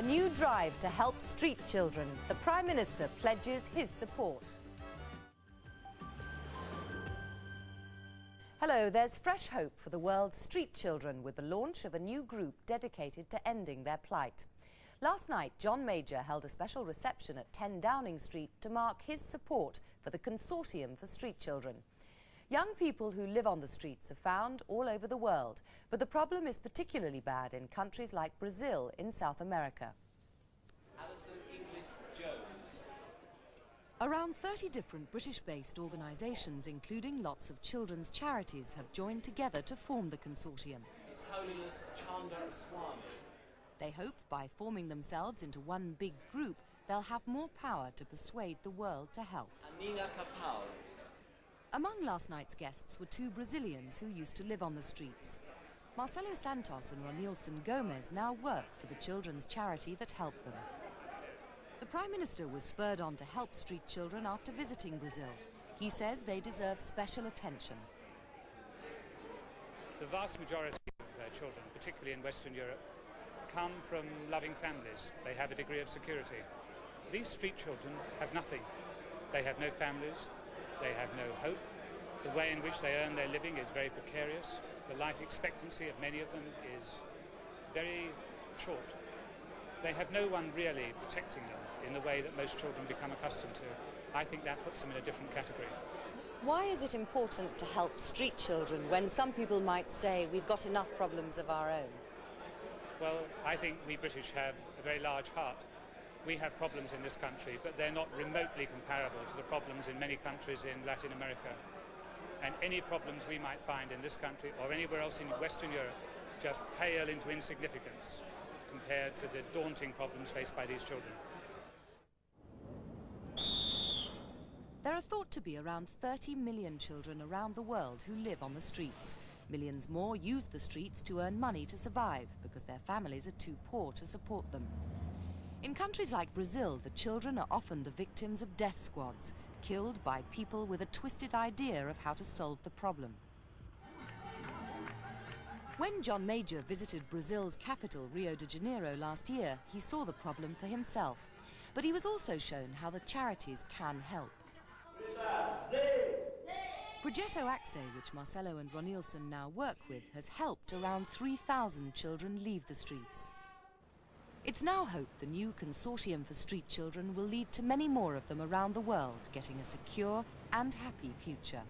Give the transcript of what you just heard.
new drive to help street children. The Prime Minister pledges his support. Hello, there's fresh hope for the world's street children with the launch of a new group dedicated to ending their plight. Last night, John Major held a special reception at 10 Downing Street to mark his support for the Consortium for Street Children. Young people who live on the streets are found all over the world, but the problem is particularly bad in countries like Brazil in South America. Alison Inglis-Jones. Around 30 different British-based organisations, including lots of children's charities, have joined together to form the Consortium. His Holiness Chanda Swami. They hope by forming themselves into one big group, they'll have more power to persuade the world to help. Nina Kapau. Among last night's guests were two Brazilians who used to live on the streets. Marcelo Santos and Ronilson Gomes now work for the children's charity that helped them. The Prime Minister was spurred on to help street children after visiting Brazil. He says they deserve special attention. The vast majority of children, particularly in Western Europe, come from loving families. They have a degree of security. These street children have nothing. They have no families. They have no hope. The way in which they earn their living is very precarious. The life expectancy of many of them is very short. They have no one really protecting them in the way that most children become accustomed to. I think that puts them in a different category. Why is it important to help street children when some people might say we've got enough problems of our own? Well, I think we British have a very large heart. We have problems in this country, but they're not remotely comparable to the problems in many countries in Latin America. And any problems we might find in this country or anywhere else in Western Europe just pale into insignificance compared to the daunting problems faced by these children. There are thought to be around 30 million children around the world who live on the streets. Millions more use the streets to earn money to survive because their families are too poor to support them. In countries like Brazil, the children are often the victims of death squads, killed by people with a twisted idea of how to solve the problem. When John Major visited Brazil's capital, Rio de Janeiro, last year, he saw the problem for himself. But he was also shown how the charities can help. Progetto Axe, which Marcelo and Ronilson now work with, has helped around 3,000 children leave the streets. It's now hoped the new Consortium for Street Children will lead to many more of them around the world getting a secure and happy future.